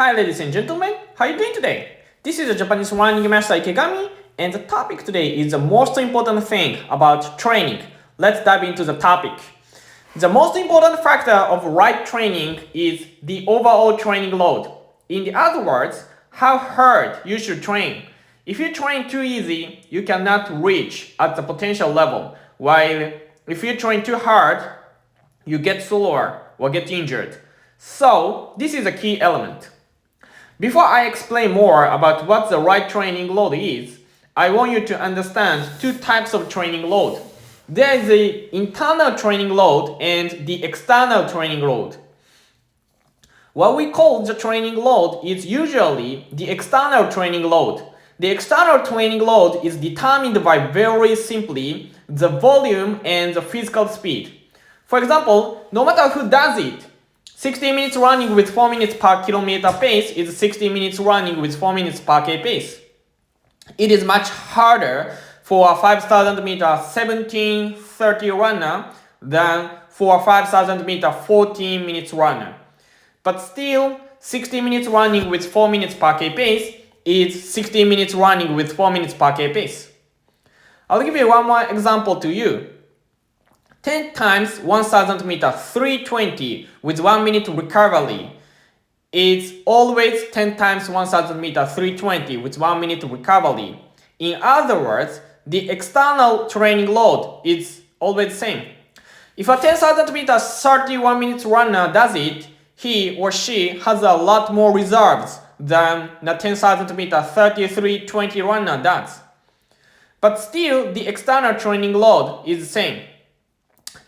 Hi ladies and gentlemen, how are you doing today? This is the Japanese running master Ikegami, and the topic today is the most important thing about training. Let's dive into the topic. The most important factor of right training is the overall training load. In other words, how hard you should train. If you train too easy, you cannot reach at the potential level, while if you train too hard, you get slower or get injured. So this is a key element. Before I explain more about what the right training load is, I want you to understand two types of training load. There is the internal training load and the external training load. What we call the training load is usually the external training load. The external training load is determined by very simply the volume and the physical speed. For example, no matter who does it, 60 minutes running with 4 minutes per kilometer pace is 60 minutes running with 4 minutes per k pace. It is much harder for a 5,000 meter 17:30 runner than for a 5,000 meter 14 minutes runner. But still, 60 minutes running with 4 minutes per k pace is 60 minutes running with 4 minutes per k pace. I'll give you one more example to you. 10 times 1000 meter 320 with 1 minute recovery is always 10 times 1000 meter 320 with 1 minute recovery. In other words, the external training load is always the same. If a 10,000 meter 31 minutes runner does it, he or she has a lot more reserves than the 10,000 meter 33:20 runner does. But still, the external training load is the same.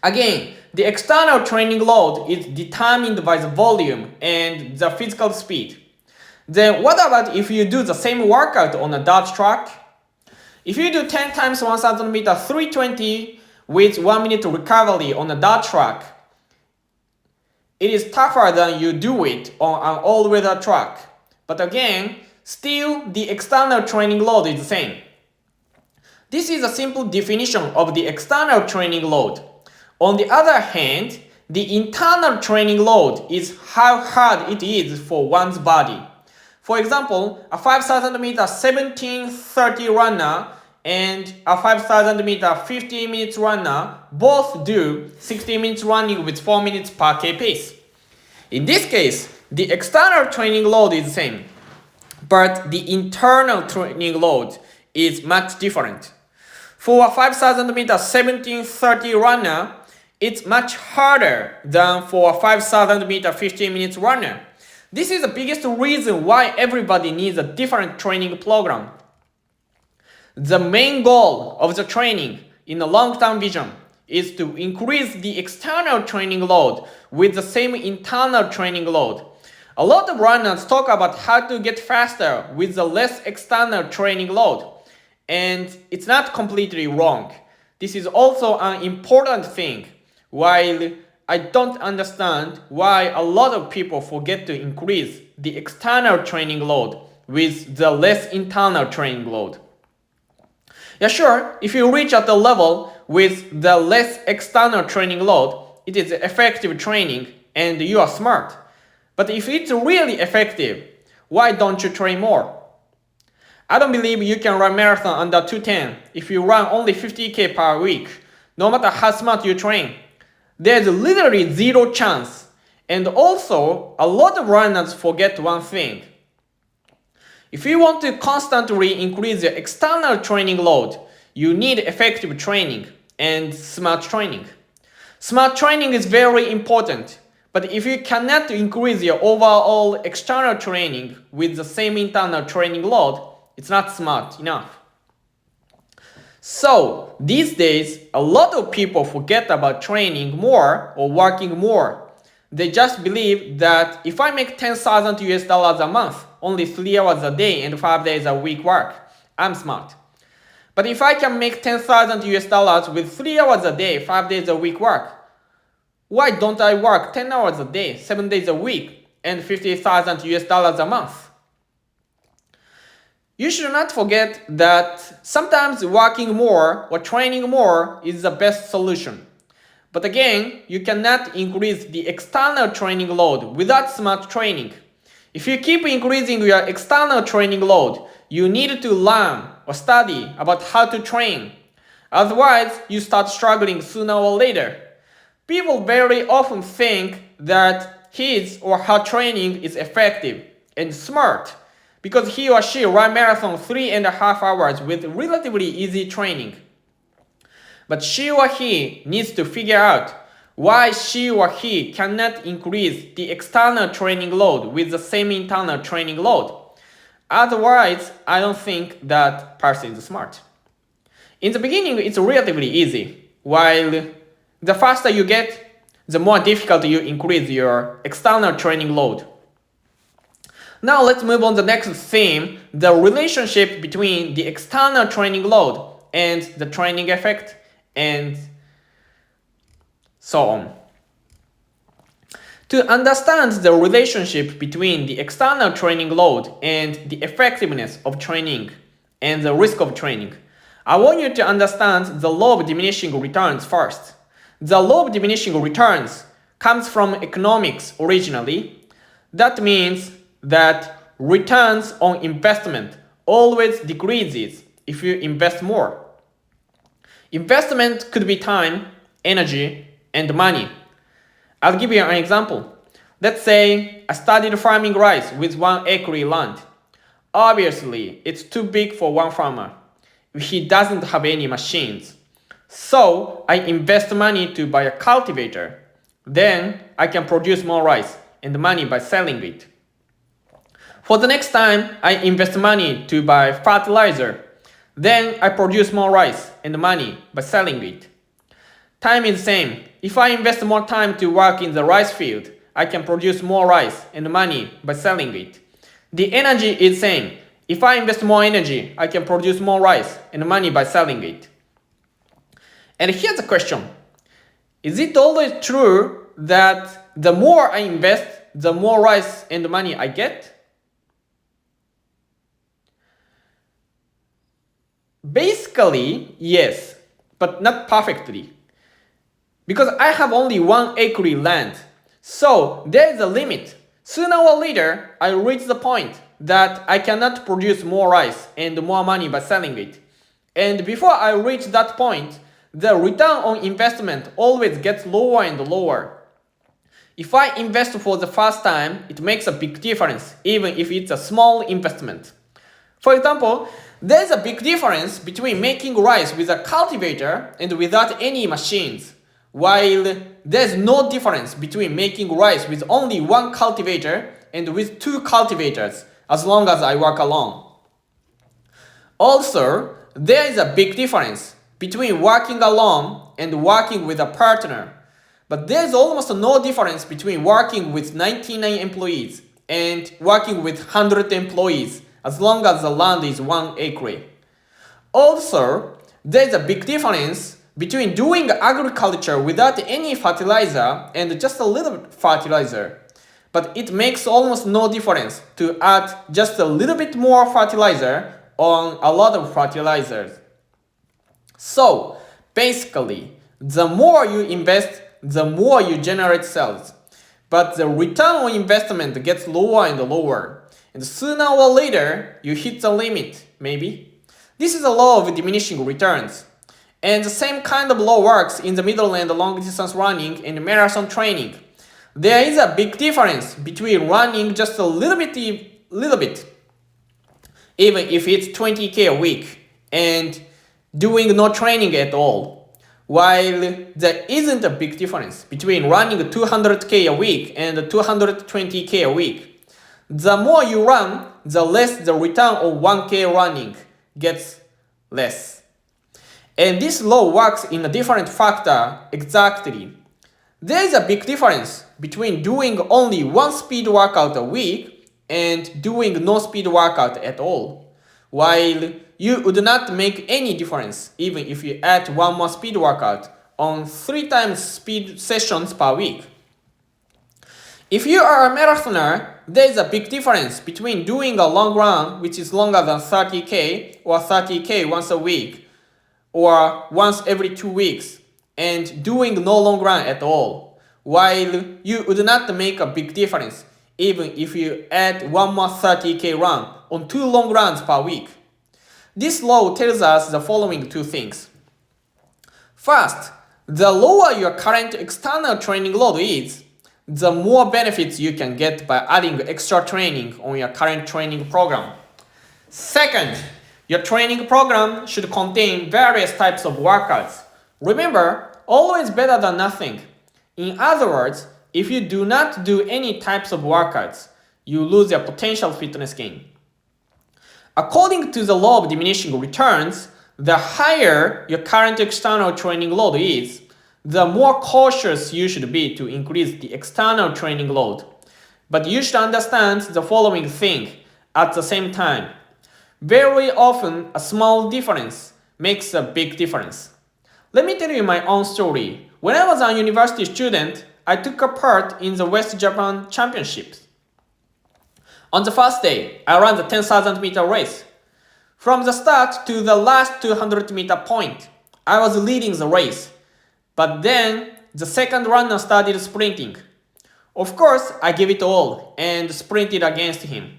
Again, the external training load is determined by the volume and the physical speed. Then what about if you do the same workout on a dirt track? If you do 10 times 1000 meter 320 with 1 minute recovery on a dirt track, it is tougher than you do it on an all-weather track. But again, still the external training load is the same. This is a simple definition of the external training load. On the other hand, the internal training load is how hard it is for one's body. For example, a 5,000 meter 17:30 runner and a 5,000 meter 50 minutes runner both do 60 minutes running with 4 minutes per k pace. In this case, the external training load is the same, but the internal training load is much different. For a 5,000 meter 17:30 runner, it's much harder than for a 5,000 meter 15 minutes runner. This is the biggest reason why everybody needs a different training program. The main goal of the training in the long-term vision is to increase the external training load with the same internal training load. A lot of runners talk about how to get faster with the less external training load, and it's not completely wrong. This is also an important thing. While I don't understand why a lot of people forget to increase the external training load with the less internal training load. Yeah, sure, if you reach at the level with the less external training load, it is effective training and you are smart. But if it's really effective, why don't you train more? I don't believe you can run marathon under 2:10 if you run only 50k per week, no matter how smart you train. There's literally zero chance. And also, a lot of runners forget one thing. If you want to constantly increase your external training load, you need effective training and smart training. Smart training is very important, but if you cannot increase your overall external training with the same internal training load, it's not smart enough. So, these days, a lot of people forget about training more or working more. They just believe that if I make 10,000 US dollars a month, only 3 hours a day and 5 days a week work, I'm smart. But if I can make 10,000 US dollars with 3 hours a day, 5 days a week work, why don't I work 10 hours a day, 7 days a week, and 50,000 US dollars a month? You should not forget that sometimes working more or training more is the best solution. But again, you cannot increase the external training load without smart training. If you keep increasing your external training load, you need to learn or study about how to train. Otherwise, you start struggling sooner or later. People very often think that his or her training is effective and smart because he or she ran marathon 3.5 hours with relatively easy training. But she or he needs to figure out why she or he cannot increase the external training load with the same internal training load. Otherwise, I don't think that person is smart. In the beginning, it's relatively easy, while the faster you get, the more difficult you increase your external training load. Now let's move on to the next theme, the relationship between the external training load and the training effect and so on. To understand the relationship between the external training load and the effectiveness of training and the risk of training, I want you to understand the law of diminishing returns first. The law of diminishing returns comes from economics originally. That means that returns on investment always decreases if you invest more. Investment could be time, energy, and money. I'll give you an example. Let's say I started farming rice with 1 acre land. Obviously, it's too big for one farmer if he doesn't have any machines. So I invest money to buy a cultivator. Then I can produce more rice and money by selling it. For the next time, I invest money to buy fertilizer. Then I produce more rice and money by selling it. Time is the same. If I invest more time to work in the rice field, I can produce more rice and money by selling it. The energy is the same. If I invest more energy, I can produce more rice and money by selling it. And here's the question. Is it always true that the more I invest, the more rice and money I get? Basically, yes, but not perfectly. Because I have only 1 acre land, so there is a limit. Sooner or later, I reach the point that I cannot produce more rice and more money by selling it. And before I reach that point, the return on investment always gets lower and lower. If I invest for the first time, it makes a big difference, even if it's a small investment. For example, there's a big difference between making rice with a cultivator and without any machines, while there's no difference between making rice with only 1 cultivator and with 2 cultivators, as long as I work alone. Also, there is a big difference between working alone and working with a partner, but there's almost no difference between working with 99 employees and working with 100 employees, as long as the land is 1 acre. Also, there's a big difference between doing agriculture without any fertilizer and just a little fertilizer. But it makes almost no difference to add just a little bit more fertilizer on a lot of fertilizers. So, basically, the more you invest, the more you generate sales. But the return on investment gets lower and lower. And sooner or later, you hit the limit, maybe. This is a law of diminishing returns. And the same kind of law works in the middle and long distance running and marathon training. There is a big difference between running just a little bit, even if it's 20k a week, and doing no training at all. While there isn't a big difference between running 200k a week and 220k a week. The more you run, the less the return on 1k running gets less. And this law works in a different factor exactly. There is a big difference between doing only 1 speed workout a week and doing no speed workout at all. While you would not make any difference even if you add 1 more speed workout on 3 times speed sessions per week. If you are a marathoner, there is a big difference between doing a long run, which is longer than 30k, or 30k once a week, or once every 2 weeks, and doing no long run at all, while you would not make a big difference, even if you add one more 30k run on 2 long runs per week. This law tells us the following 2 things. First, the lower your current external training load is, the more benefits you can get by adding extra training on your current training program. Second, your training program should contain various types of workouts. Remember, always better than nothing. In other words, if you do not do any types of workouts, you lose your potential fitness gain. According to the law of diminishing returns, the higher your current external training load is, the more cautious you should be to increase the external training load. But you should understand the following thing at the same time. Very often, a small difference makes a big difference. Let me tell you my own story. When I was a university student, I took a part in the West Japan Championships. On the first day, I ran the 10,000 meter race. From the start to the last 200 meter point, I was leading the race. But then, the second runner started sprinting. Of course, I gave it all and sprinted against him.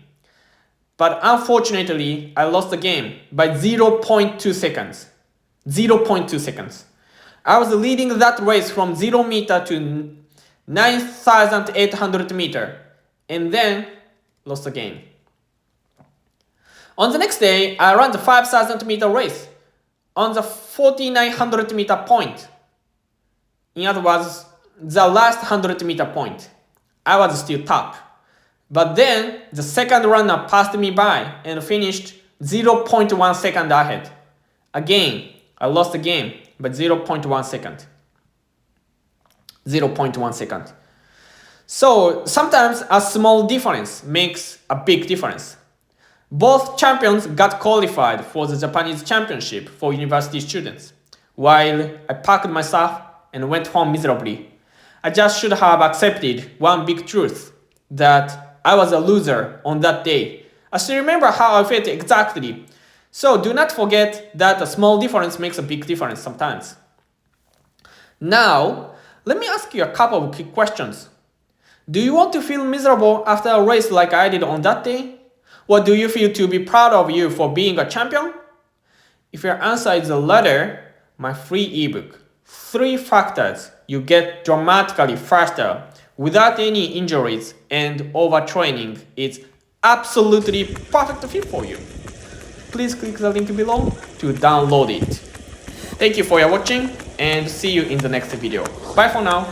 But unfortunately, I lost the game by 0.2 seconds. 0.2 seconds. I was leading that race from 0 meter to 9,800 meter and then lost the game. On the next day, I ran the 5,000 meter race on the 4,900 meter point. In other words, the last 100 meter point. I was still top. But then, the second runner passed me by and finished 0.1 second ahead. Again, I lost the game by 0.1 second. 0.1 second. So, sometimes a small difference makes a big difference. Both champions got qualified for the Japanese championship for university students, while I packed my stuff and went home miserably. I just should have accepted one big truth, that I was a loser on that day. I still remember how I felt exactly. So do not forget that a small difference makes a big difference sometimes. Now, let me ask you a couple of quick questions. Do you want to feel miserable after a race like I did on that day? Or do you feel to be proud of you for being a champion? If your answer is the latter, my free ebook, 3 factors you get dramatically faster without any injuries and overtraining, is absolutely perfect fit for you. Please click the link below to download it. Thank you for your watching and see you in the next video. Bye for now.